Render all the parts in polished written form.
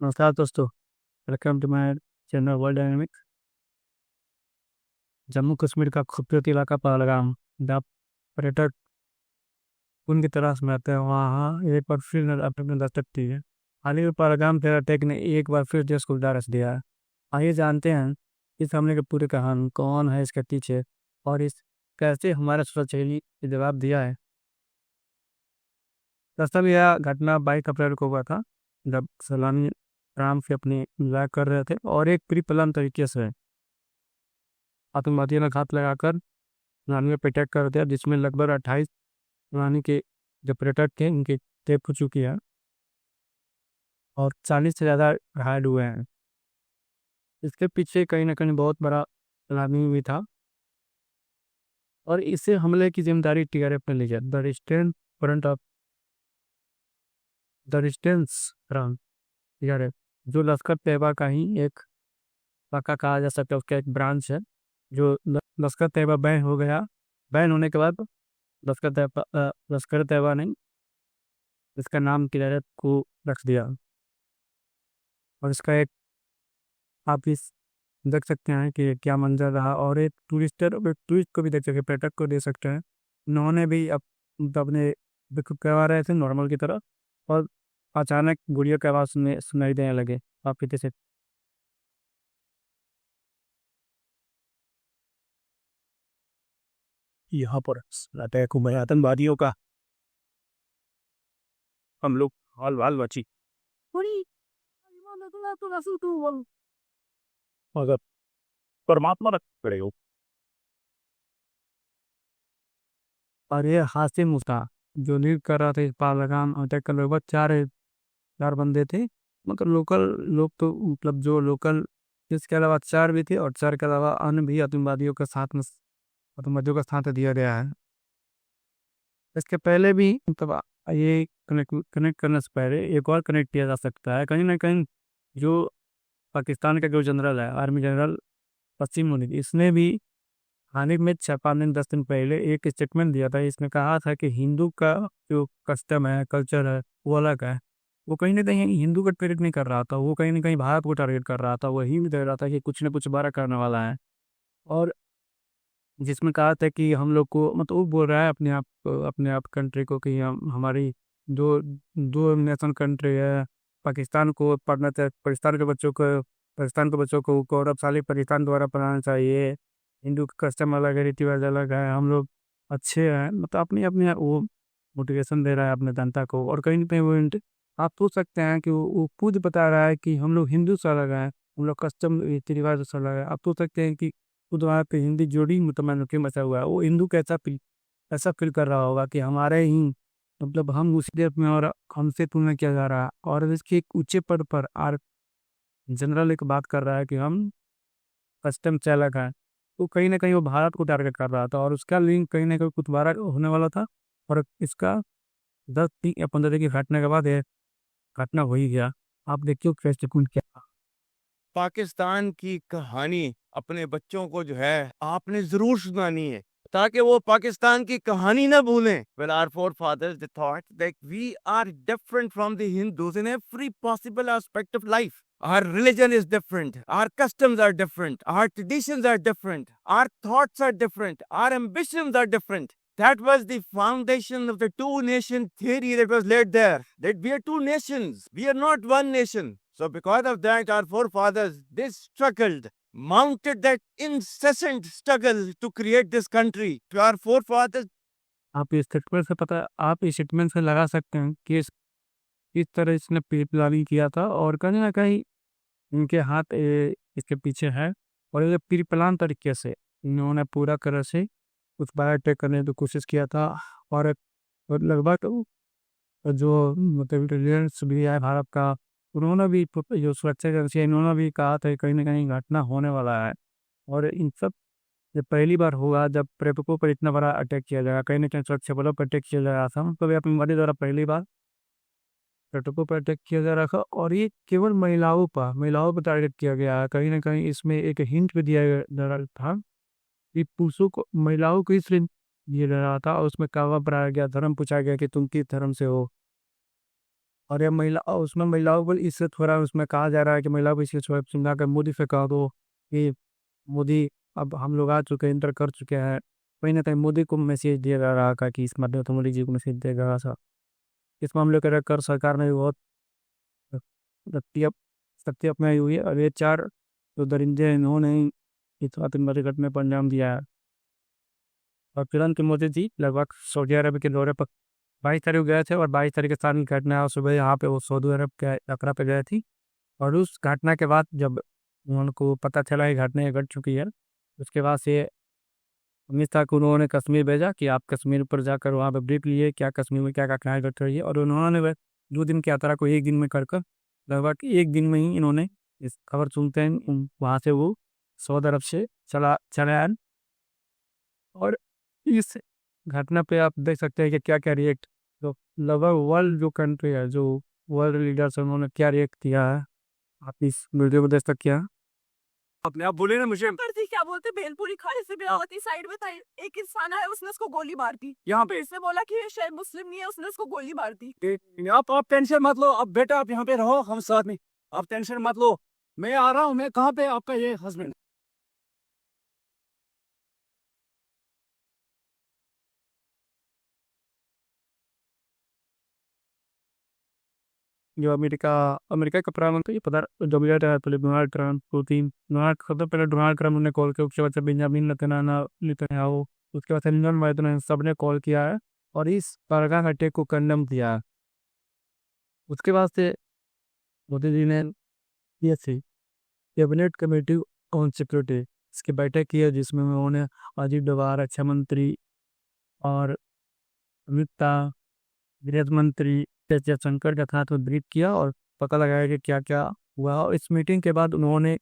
नमस्कार दोस्तों। Welcome to my channel world dynamics. Jammu Kashmir का खूबसूरत इलाका पहलगाम, जहाँ पर्यटक उनकी तलाश में आते हैं, वहाँ एक बार फिर अपने दस्तक दी है। हाल ही में पहलगाम टेरर अटैक ने एक बार फिर देश को उजाड़ दिया है। आइए जानते हैं इस हमले के पूरे कहानी, कौन है इसके पीछे और इस कैसे हमारे सुरक्षाबल ने जवाब दिया है। दरअसल यह घटना 22 अप्रैल को हुआ था, जब सैलानी आराम से अपनी इंजॉय कर रहे थे और एक प्री प्लान तरीके से आतंकवादियों ने घात लगाकर रानी पे अटैक कर दिया, जिसमें लगभग 28 रानी के जो पर्यटक थे उनकी डेथ हो चुकी है और 40 से ज़्यादा घायल हुए हैं। इसके पीछे कहीं ना कहीं बहुत बड़ा प्लानिंग भी था और इसे हमले की जिम्मेदारी टीआरएफ ने ली है। The resistance front of the resistance front TRF, जो लश्कर तैयबा का ही एक शाखा कहा जा सकता है, उसका एक ब्रांच है। जो लश्कर तैयबा बैन हो गया, बैन होने के बाद लश्कर तैयबा ने इसका नाम टीआरएफ को रख दिया। और इसका एक आप इस देख सकते हैं कि क्या मंजर रहा, और एक टूरिस्ट को भी देख सकते हैं, पर्यटक को देख सकते हैं। उन्होंने भी अपने बिल्कुल करवा रहे थे नॉर्मल की तरह, और अचानक गुड़िया की आवाज़ सुनाई देने लगे। आप पीछे से यहाँ पर अटैक हुआ है आतंकवादियों का, हम लोग हाल वाल बची मगर परमात्मा रख पड़े हो। और ये हासिम उसका जो लीड कर रहा था इस पहलगाम अटैक कर, लगभग चार बंदे थे। मगर लोकल लोग तो मतलब जो लोकल, इसके अलावा चार भी थे और चार के अलावा अन्य भी आतंकवादियों का साथ दिया गया है। इसके पहले भी मतलब ये कनेक्ट करने से पहले एक और कनेक्ट किया जा सकता है कहीं ना कहीं। जो पाकिस्तान का जो जनरल है, आर्मी जनरल पश्चिम मुनीर, इसने भी हाल ही में 4 5 दिन 10 दिन पहले एक स्टेटमेंट दिया था। इसने कहा था कि हिंदू का जो कस्टम है, कल्चर है, वो अलग है। वो कहीं ना कहीं हिंदू को टारगेट नहीं कर रहा था, वो कहीं ना कहीं भारत को टारगेट कर रहा था। वही भी दे रहा था कि कुछ न कुछ बड़ा करने वाला है। और जिसमें कहा था कि हम लोग को मतलब वो बोल रहा है अपने आप कंट्री को कि हम हमारी दो दो नेशन कंट्री है। पाकिस्तान को पढ़ना चाहिए, पाकिस्तान के बच्चों को गौरवशाली पाकिस्तान द्वारा पढ़ाना चाहिए। हिंदू का कस्टम अलग है, रीति रिवाज अलग है, हम लोग अच्छे हैं। मतलब अपनी अपनी वो मोटिवेशन दे रहा है अपने जनता को। और कहीं ना कहीं आप सोच सकते हैं कि वो खुद बता रहा है कि हम लोग हिंदू से अलग हैं, हम लोग कस्टम रीति रिवाज से अलग है। आप सोच सकते हैं कि खुद वहाँ पे हिंदी जोड़ी मतलब क्यों बचा हुआ है, वो हिंदू कैसा ऐसा फील कर रहा होगा कि हमारे ही मतलब हम उसी देश में और हमसे तुलना किया जा रहा है। और इसके एक ऊंचे पद पर आर जनरल एक बात कर रहा है कि हम कस्टम चालक हैं। तो कहीं ना कहीं वो भारत को टारगेट कर रहा था और उसका लिंक कहीं ना कहीं कुछ बार होने वाला था। और इसका 10 दिन या 15 दिन की घटना के बाद ये घटना हो ही गया। आप देखिए कैसे कौन क्या। पाकिस्तान की कहानी अपने बच्चों को जो है आपने जरूर सुनानी है, ताकि वो पाकिस्तान की कहानी ना भूलें। Well, our forefathers they thought that we are different from the Hindus in every possible aspect of life. Our religion is different, our customs are different, our traditions are different, our thoughts are different, our ambitions are different. That was the foundation of the two nation theory that was laid there. That we are two nations, we are not one nation. So, because of that, our forefathers they struggled, mounted that incessant struggle to create this country. To our forefathers, आप इस statement से लगा सकते हैं कि इस तरह इसने प्लानिंग किया था और कहीं ना कहीं इनके हाथ इसके पीछे है। और ये प्री प्लान तरीके से इन्होंने पूरा तरह से कुछ बार अटैक करने की कोशिश किया था। और लगभग जो मतलब इंटेलिजेंस भी है भारत का, उन्होंने भी जो सुरक्षा एजेंसी है, इन्होंने भी कहा था कि कहीं ना कहीं घटना होने वाला है। और इन सब ये पहली बार हुआ जब पर्यटकों पर इतना बड़ा अटैक किया जाएगा, कहीं ना कहीं सुरक्षा बलों पर अटैक किया जा रहा था। मतलब अपनी मर्जी द्वारा पहली बार पर्यटकों पर अटैक किया जा रहा था, और ये केवल महिलाओं पर टारगेट किया गया है। कहीं ना कहीं इसमें एक हिंट भी दिया जा रहा था कि पुरुषों को महिलाओं को इसलिए दिया जा रहा था, और उसमें कहा गया, धर्म पूछा गया कि तुम किस धर्म से हो। और ये उसमें महिलाओं को इससे थोड़ा उसमें कहा जा रहा है कि महिलाओं को इससे थोड़ा समझा कर मोदी से कहा दो कि मोदी, अब हम लोग आ चुके हैं, इंटर कर चुके हैं। कहीं ना कहीं मोदी को मैसेज दिया जा रहा था कि इस माध्यम से मोदी जी को मैसेज दिया जा रहा था। इस मामले को लेकर सरकार ने भी बहुत सख्ती सख्ती अपनाई हुई है, और ये चार जो दरिंदे हैं, इन्होंने ही इस आतंकवादी घटना पर अंजाम दिया है। और तुरंत मोदी जी लगभग सऊदी अरब के दौरे पर 22 तारीख को गए थे, और 22 तारीख के साथ घटना है, और सुबह यहाँ पे वो सऊदी अरब के यात्रा पे गए थी। और उस घटना के बाद जब उनको पता चला कि घटना ये घट चुकी है, उसके बाद से अमित शाह को उन्होंने कश्मीर भेजा कि आप कश्मीर पर जाकर वहाँ पर ब्रीफ लिए क्या कश्मीर में क्या घटनाएं घट रही है। और उन्होंने वह 2 दिन की यात्रा को एक दिन में कर कर लगभग एक दिन में ही इन्होंने इस खबर सुनते हैं वहाँ से वो सऊदी अरब से चले आए। और इस घटना पे आप देख सकते हैं कि क्या क्या रिएक्ट, तो लगभग वर्ल्ड जो कंट्री है, जो वर्ल्ड लीडर्स है, उन्होंने क्या रिएक्ट किया है, आप इस वीडियो को देख सकते हैं। अपने आप बोले ना मुझे करती क्या बोलते भेलपुरी खाने से बेलावती साइड में था एक इंसान आया, उसने उसको गोली मार दी। यहाँ पे इसने बोला कि ये शायद मुस्लिम नहीं है, उसने उसको गोली मार दी। आप टेंशन मत लो, अब बेटा आप यहाँ पे रहो, हम साथ में, आप टेंशन मत लो, मैं आ रहा हूँ। मैं कहाँ पे आपका ये हस्बैंड? जो अमेरिका अमेरिका का प्रधानमंत्री जो भी रहा है पहले डोनाल्ड ट्रंप, डोनाल्ड सबसे पहले डोनाल्ड ट्रंप ने कॉल किया, उसके बाद से बेंजामिन नेतन्याहू, उसके बाद से लिंकन बाइडेन, सब ने कॉल किया है और इस बरगा अटैक को कंडेम किया है। उसके बाद से मोदी जी ने ये थी कैबिनेट कमेटी ऑन सिक्योरिटी, इसकी बैठक की है, जिसमें उन्होंने अजीत डोभाल रक्षा मंत्री और अमित शाह गृह मंत्री एस जयशंकर के साथ में ब्रीफ किया और पता लगाया कि क्या क्या हुआ। और इस मीटिंग के बाद उन्होंने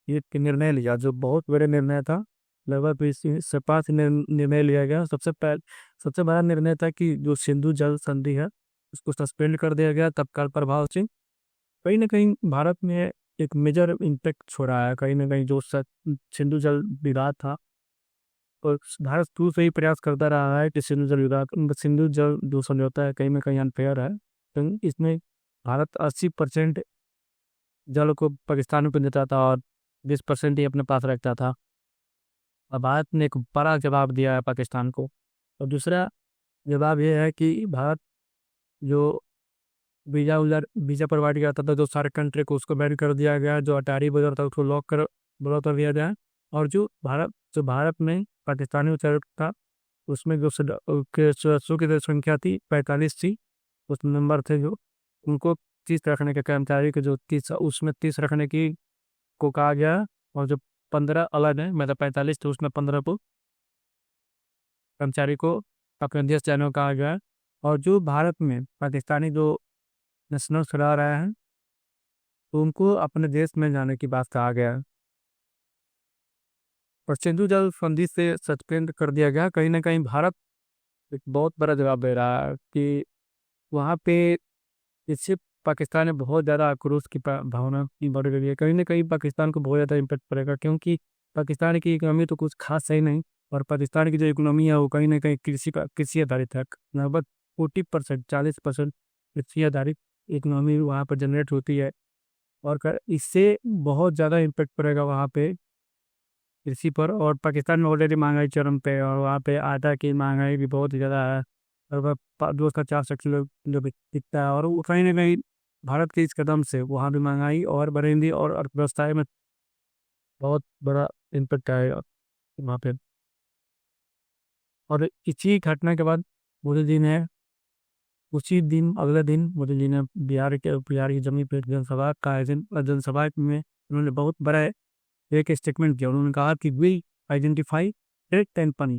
एक निर्णय लिया जो बहुत बड़े निर्णय था। लगभग 20 से 5 निर्णय लिया गया। सबसे बड़ा निर्णय था कि जो सिंधु जल संधि है उसको सस्पेंड कर दिया गया तत्काल प्रभाव से। कहीं ना कहीं भारत में एक मेजर इम्पेक्ट छोड़ा है। कहीं ना कहीं जो सिंधु जल विवाद था, और भारत शुरू से ही प्रयास करता रहा है कि सिंधु जल जो समझौता है कहीं ना कहीं अनफेयर है, क्योंकि इसमें भारत 80% जल को पाकिस्तान को देता था और 20% ही अपने पास रखता था। और भारत ने एक बड़ा जवाब दिया है पाकिस्तान को। और दूसरा जवाब यह है कि भारत जो वीजा प्रोवाइड करता था जो सारे कंट्री को, उसको बैन कर दिया गया। जो अटारी बॉर्डर था उसको ब्लॉक कर दिया गया। और जो भारत में पाकिस्तानी उच्चायुक्त था, उसमें जो सदस्यों की संख्या थी 45 थी। उस नंबर थे जो उनको 30 रखने के, कर्मचारी के जो 30 उसमें 30 रखने की को कहा गया। और जो 15 अलग है, मतलब 45 थे उसमें 15 को कर्मचारी को अपने देश जाने को कहा गया। और जो भारत में पाकिस्तानी जो नेशनल रह रहे हैं तो उनको अपने देश में जाने की बात कहा गया। और सिंधु जल संधि से सस्पेंड कर दिया गया। कहीं ना कहीं भारत एक बहुत बड़ा जवाब दे रहा है कि वहाँ पे इससे पाकिस्तान में बहुत ज़्यादा आक्रोश की भावना की बढ़ गई है। कहीं ना कहीं पाकिस्तान को बहुत ज़्यादा इम्पेक्ट पड़ेगा, क्योंकि पाकिस्तान की इकोनॉमी तो कुछ खास सही नहीं। और पाकिस्तान की जो इकोनॉमी है वो कहीं ना कहीं कृषि आधारित है। लगभग 40%, 40% कृषि आधारित इकोनॉमी वहाँ पर जनरेट होती है। और इससे बहुत ज़्यादा इम्पेक्ट पड़ेगा वहाँ पे कृषि पर। और पाकिस्तान में ऑलरेडी महंगाई चरम पे है, और वहाँ पे आटा की महंगाई भी बहुत ज़्यादा है। और वह 2 से 4 किलो जो बिकता है। और वो कहीं ना कहीं भारत के इस कदम से वहाँ भी महंगाई और बढ़ेंगी और अर्थव्यवस्था में बहुत बड़ा इम्पेक्ट आएगा वहाँ पे। और इसी घटना के बाद मोदी जी ने उसी दिन अगले दिन मोदी जी ने बिहार की जमीन पर जनसभा में उन्होंने बहुत बड़ा एक स्टेटमेंट किया। उन्होंने कहा कि वी आइडेंटिफाई ट्रेड एंड पनी।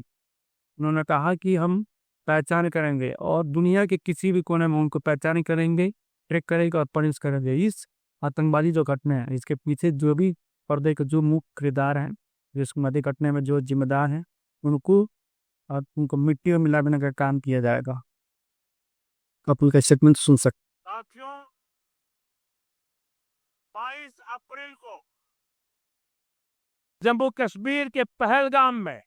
उन्होंने कहा कि हम पहचान करेंगे और दुनिया के किसी भी कोने में उनको पहचान करेंगे, ट्रैक करेंगे और पनिश करेंगे। इस आतंकवादी जो घटना है इसके पीछे जो भी पर्दे के जो मुख्य किरदार हैं, जिस मध्य घटना में जो जिम्मेदार हैं, उनको मिट्टी में मिलाने का काम किया जाएगा। आप उनका स्टेटमेंट सुन सकते। साथियों, 22 अप्रैल को जम्मू कश्मीर के पहलगाम में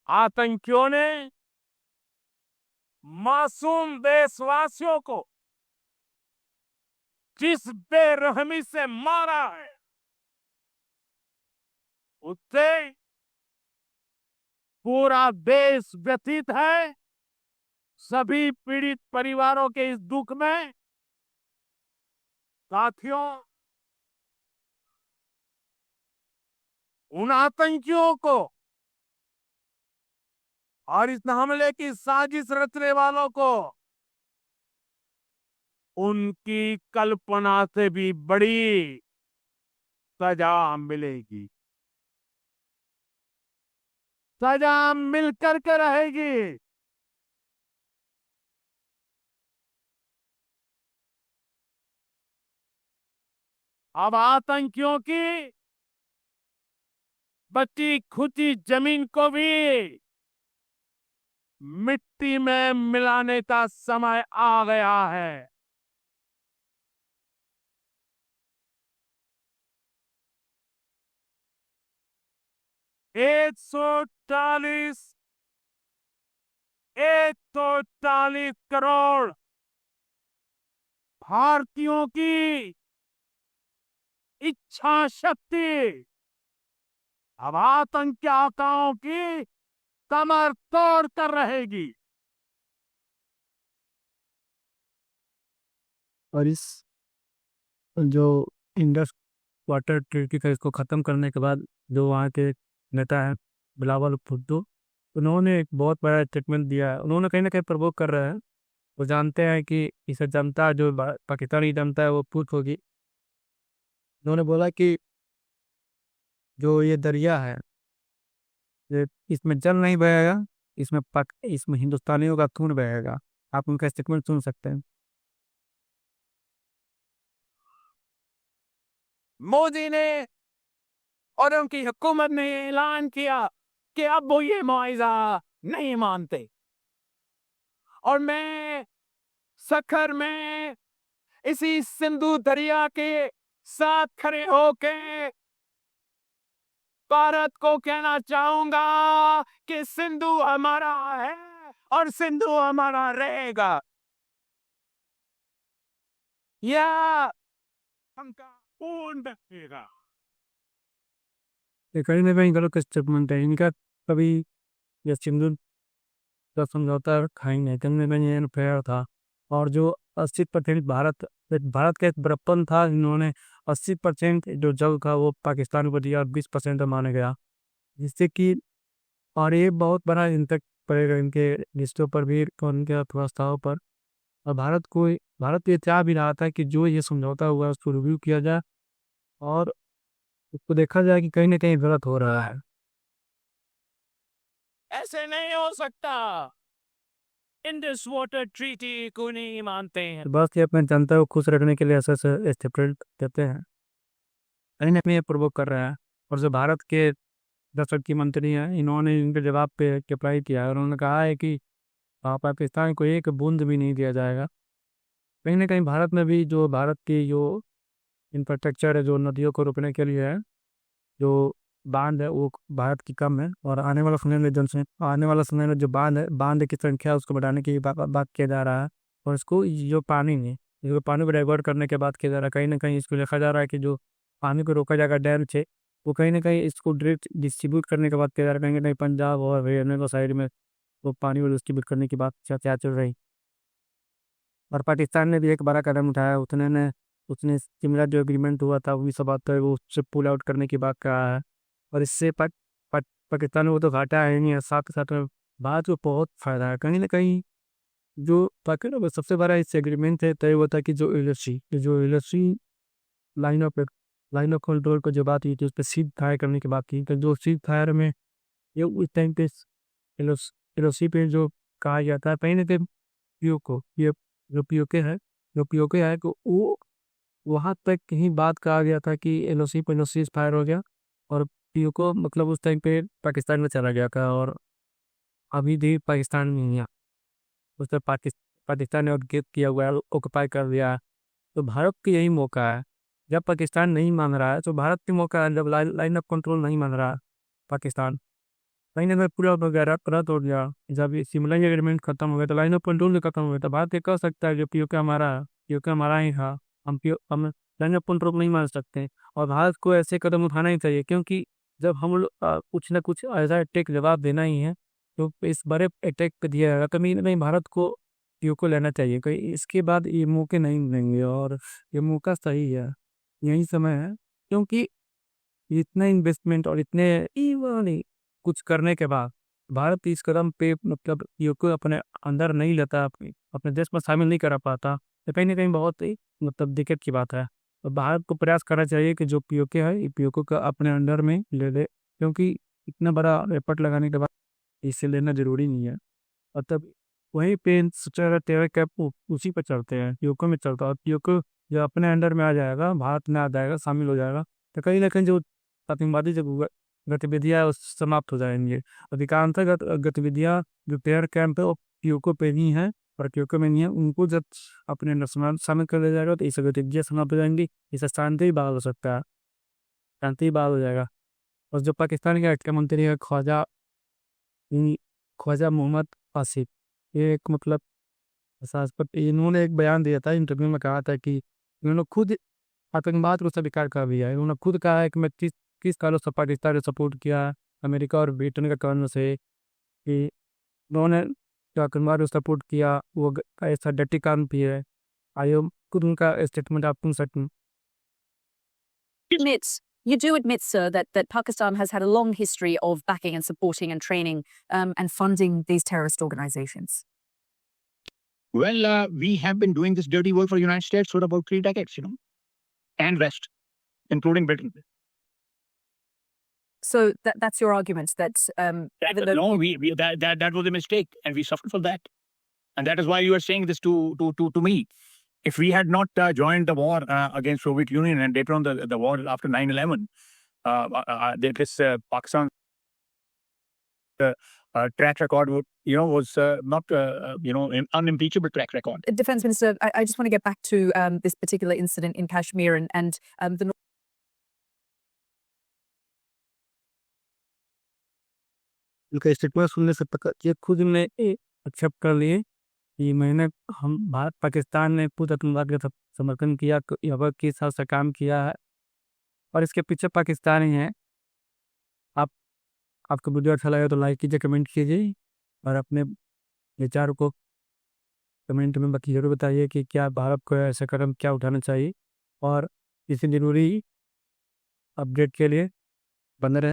आतंकियों ने मासूम देशवासियों को जिस बेरहमी से मारा है, उससे पूरा देश व्यथित है। सभी पीड़ित परिवारों के इस दुख में साथियों, उन आतंकियों को और इस हमले की साजिश रचने वालों को उनकी कल्पना से भी बड़ी सजा मिलेगी। सजा मिलकर के रहेगी। अब आतंकियों की बची खुची जमीन को भी मिट्टी में मिलाने का समय आ गया है। एक सौ चालीस करोड़ भारतीयों की इच्छा शक्ति अब आतंकियों की कमर तोड़ कर रहेगी। और इस जो इंडस वाटर ट्रीटी का इसको ख़त्म करने के बाद जो वहाँ के नेता हैं बिलावल भुट्टो, उन्होंने एक बहुत बड़ा स्टेटमेंट दिया है। उन्होंने कहीं ना कहीं प्रवोक कर रहे हैं। वो जानते हैं कि इसे जनता जो पाकिस्तानी जनता है वो पुट होगी। उन्होंने बोला कि जो ये दरिया है ये इसमें जल नहीं बहेगा, इसमें हिंदुस्तानियों का खून बहेगा। आप उनका स्टेटमेंट सुन सकते हैं। मोदी ने और उनकी हुकूमत ने ऐलान किया कि अब वो ये मुआवजा नहीं मानते, और मैं सखर में इसी सिंधु दरिया के साथ खड़े होके भारत को कहना चाहूंगा कि सिंधु हमारा है और सिंधु हमारा रहेगा। या हमका पूर्ण रहेगा। ये कहीं ना कहीं गलत स्टेटमेंट है इनका। कभी ये सिंधु का समझौता खाई नहीं, कहीं ना कहीं ये फेयर था। और जो 80% भारत का एक बड़प्पन था, इन्होंने 80% जो जल था वो पाकिस्तान को दिया और 20% माना गया, जिससे कि और ये बहुत बड़ा इम्पैक्ट पड़ेगा इनके रिश्तों पर भी और इनके अर्थव्यवस्थाओं पर। और भारत ये चाह भी रहा था कि जो ये समझौता हुआ उसको रिव्यू किया जाए और उसको देखा जाए कि कहीं ना कहीं गलत हो रहा है। ऐसे नहीं हो सकता। इंडस वाटर ट्रीटी को नहीं मानते हैं। तो बस ये अपने जनता को खुश रखने के लिए ऐसे ऐसे स्टेटमेंट देते हैं, कहीं ना कहीं ये प्रवोक कर रहा है। और जो भारत के दस की मंत्री हैं, इन्होंने इनके जवाब पे रिप्लाई किया है और उन्होंने कहा है कि पाकिस्तान को एक बूंद भी नहीं दिया जाएगा। कहीं ना कहीं भारत में भी जो भारत की जो इंफ्रास्ट्रक्चर है जो नदियों को रोकने के लिए है, जो बांध है वो भारत की कम है। और आने वाला समय में जो बांध की संख्या उसको बढ़ाने की बात किया जा रहा है। और इसको जो पानी नहीं जो पानी को डाइवर्ट करने के बाद किया जा रहा है, कहीं ना कहीं इसको देखा जा रहा है कि जो पानी को रोका जाएगा डैम से, वो कहीं ना कहीं इसको डायरेक्ट डिस्ट्रीब्यूट करने के बाद किया जा रहा है। कहीं ना कहीं पंजाब और हरियाणा को साइड में वो पानी को डिस्ट्रीब्यूट करने की बात चर्चा चल रही। और पाकिस्तान ने भी एक बड़ा कदम उठाया। उसने शिमला जो एग्रीमेंट हुआ था वो सब बात है वो उससे पुल आउट करने की बात कहा है। और इससे पाकिस्तान को तो घाटा है नहीं है, साथ के साथ में भारत को बहुत फायदा है। कहीं ना कहीं जो पाकिस्तान में सबसे बड़ा इस एग्रीमेंट है तय हुआ था कि जो इलस्ट्री लाइन ऑफ कंट्रोल को जो बात की थी उस पर सीड फायर करने की बात की। तो जो सीड फायर में ये उस टाइम पे एलओसी पे जो कहा जाता है, कहीं ना कहीं पीओ को ये जो पीओके है तो वो वहां तक कहीं बात कहा गया था कि एलओसी पे सीज फायर हो गया और पीओ को मतलब उस टाइम पे पाकिस्तान में चला गया था। और अभी भी पाकिस्तान में ही है, उस पर पाकिस्तान ने गेट किया हुआ है, ऑक्युपाई कर लिया है। तो भारत का यही मौका है। जब पाकिस्तान नहीं मान रहा है तो भारत की मौका है। जब लाइन ऑफ कंट्रोल नहीं मान रहा है पाकिस्तान, कहीं ना कहीं पूरा वगैरह पूरा तोड़ गया। जब ये शिमला एग्रीमेंट खत्म हो गया तो लाइन ऑफ कंट्रोल भी खत्म हो गया। तो भारत ये कह सकता है जो पीओके हमारा ही था हम लैंगिक पुनरुप नहीं मान सकते हैं। और भारत को ऐसे कदम उठाना ही चाहिए, क्योंकि जब हम लोग कुछ ना कुछ ऐसा अटैक जवाब देना ही है, तो इस बड़े अटैक पे दिया जाएगा, कभी ना कहीं भारत को यूको लेना चाहिए, कहीं इसके बाद ये मौके नहीं मिलेंगे। और ये मौका सही है, यही समय है, क्योंकि इतना इन्वेस्टमेंट और इतने नहीं कुछ करने के बाद भारत इस कदम पे मतलब यूको अपने अंदर नहीं लेता, अपने देश में शामिल नहीं करा पाता, तो कहीं ना कहीं बहुत ही मतलब दिक्कत की बात है। तो भारत को प्रयास करना चाहिए कि जो पीओके है, ये पीओके का अपने अंडर में ले ले, क्योंकि इतना बड़ा एफर्ट लगाने के बाद इसे लेना जरूरी नहीं है। और तब वहीं पे सोचा तेरह कैप उसी पर चलते हैं, पीओके में चलता है, और पीओके जब अपने अंडर में आ जाएगा, भारत में आ जाएगा, शामिल हो जाएगा, तो कहीं ना कहीं जो आतंकवादी जो गतिविधियां है, वो समाप्त हो जाएंगे। अधिकांश गतिविधियां जो टेरर कैंप है वो पीओके पे ही हैं, और पीओके में नहीं है, उनको जब अपने अंदर शामिल कर लिया जाएगा, तो इस गतिविधियां समाप्त हो जाएंगी, इससे शांति बहाल हो सकता है, शांति बहाल हो जाएगा। और जो पाकिस्तान के रक्षा मंत्री है ख्वाजा मोहम्मद आसिफ, ये एक मतलब इन्होंने एक बयान दिया था, इंटरव्यू में कहा था कि इन्होंने खुद आतंकवाद को स्वीकार कर दिया है। उन्होंने खुद कहा है कि मैं किस किस कारण से पाकिस्तान ने सपोर्ट किया है, अमेरिका और ब्रिटेन के कारण से, कि उन्होंने जो आतंकवाद को सपोर्ट किया वो ऐसा डटी काम भी है। आयो खुद उनका स्टेटमेंट आप सुन सकते हैं। You do admit, sir, that Pakistan has had a long history of backing and supporting and training and funding these terrorist organizations. Well, we have been doing this dirty work for the United States for about 3 decades, and West, including Britain. So that's your argument that even though No, that was a mistake, and we suffered for that, and that is why you are saying this to me. If we had not joined the war against Soviet Union and later on the war after 9/11, this Pakistan track record would, was not an unimpeachable track record. Defense Minister, I just want to get back to this particular incident in Kashmir and the उनका statement सुनने से पता ये खुद ने accept कर लिए कि हम भारत पाकिस्तान ने खुद आतंकवाद का समर्थन किया, यहाँ के हिसाब से काम किया है, और इसके पीछे पाकिस्तान ही है। आपको वीडियो अच्छा लगे तो लाइक कीजिए, कमेंट कीजिए, और अपने विचार को कमेंट में बाकी जरूर बताइए कि क्या भारत को ऐसा कदम क्या उठाना चाहिए। और इसी जरूरी अपडेट के लिए बने रहे।